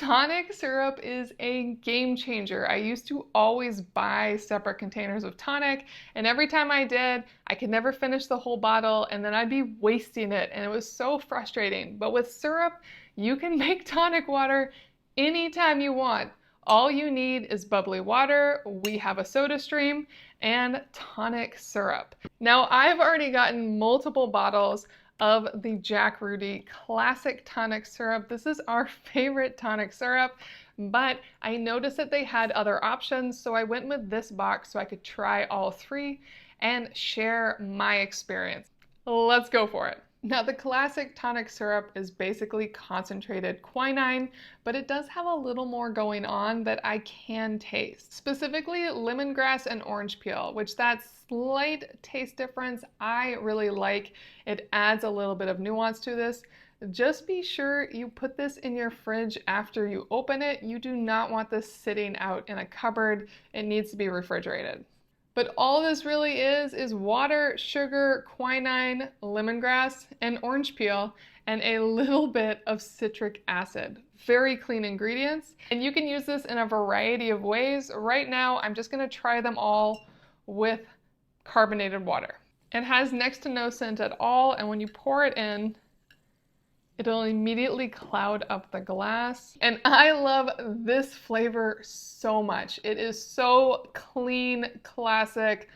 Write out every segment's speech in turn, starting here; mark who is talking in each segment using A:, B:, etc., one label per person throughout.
A: Tonic syrup is a game changer. I used to always buy separate containers of tonic, and every time I did, I could never finish the whole bottle, and then I'd be wasting it, and it was so frustrating. But with syrup, you can make tonic water anytime you want. All you need is bubbly water, we have a soda stream, and tonic syrup. Now, I've already gotten multiple bottles of the Jack Rudy Classic Tonic Syrup. This is our favorite tonic syrup, but I noticed that they had other options, so I went with this box so I could try all three and share my experience. Let's go for it. Now, the Classic Tonic Syrup is basically concentrated quinine, but it does have a little more going on that I can taste. Specifically lemongrass and orange peel, which that slight taste difference I really like. It adds a little bit of nuance to this. Just be sure you put this in your fridge after you open it. You do not want this sitting out in a cupboard. It needs to be refrigerated. But all this really is water, sugar, quinine, lemongrass, and orange peel, and a little bit of citric acid. Very clean ingredients. And you can use this in a variety of ways. Right now, I'm just gonna try them all with carbonated water. It has next to no scent at all, and when you pour it in, it'll immediately cloud up the glass. And I love this flavor so much. It is so clean, classic,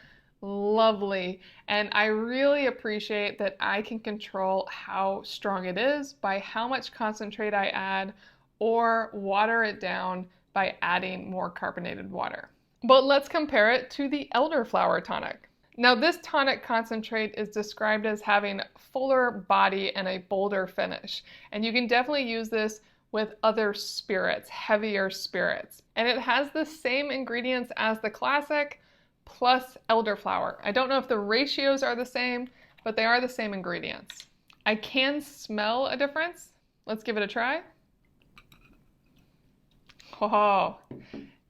A: lovely. And I really appreciate that I can control how strong it is by how much concentrate I add or water it down by adding more carbonated water. But let's compare it to the Elderflower Tonic. Now, this tonic concentrate is described as having fuller body and a bolder finish. And you can definitely use this with other spirits, heavier spirits. And it has the same ingredients as the classic plus elderflower. I don't know if the ratios are the same, but they are the same ingredients. I can smell a difference. Let's give it a try. Oh,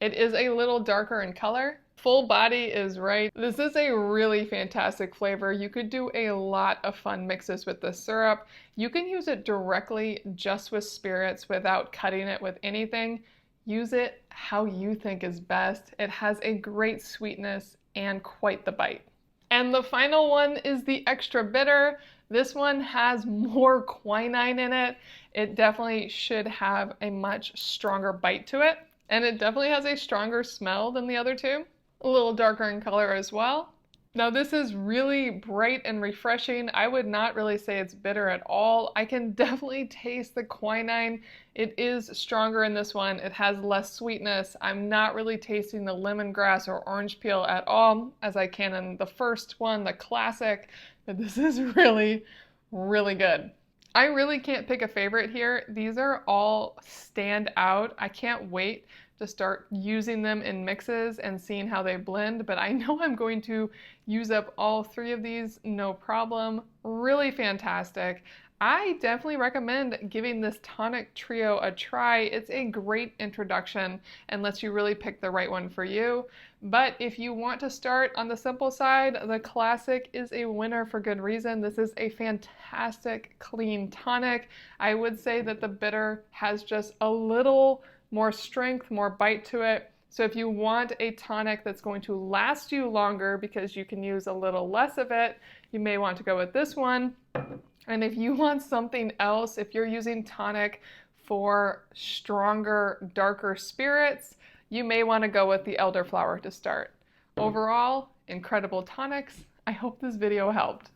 A: it is a little darker in color. Full body is right. This is a really fantastic flavor. You could do a lot of fun mixes with this syrup. You can use it directly just with spirits without cutting it with anything. Use it how you think is best. It has a great sweetness and quite the bite. And the final one is the Extra Bitter. This one has more quinine in it. It definitely should have a much stronger bite to it. And it definitely has a stronger smell than the other two. A little darker in color as well. Now, this is really bright and refreshing. I would not really say it's bitter at all. I can definitely taste the quinine. It is stronger in this one. It has less sweetness. I'm not really tasting the lemongrass or orange peel at all as I can in the first one, the classic. But this is really, really good. I really can't pick a favorite here. These are all stand out. I can't wait to start using them in mixes and seeing how they blend, but I know I'm going to use up all three of these, no problem. Really fantastic. I definitely recommend giving this tonic trio a try. It's a great introduction and lets you really pick the right one for you. But if you want to start on the simple side, the classic is a winner for good reason. This is a fantastic, clean tonic. I would say that the bitter has just a little more strength, more bite to it. So if you want a tonic that's going to last you longer because you can use a little less of it, you may want to go with this one. And if you want something else, if you're using tonic for stronger, darker spirits, you may want to go with the elderflower to start. Overall, incredible tonics. I hope this video helped.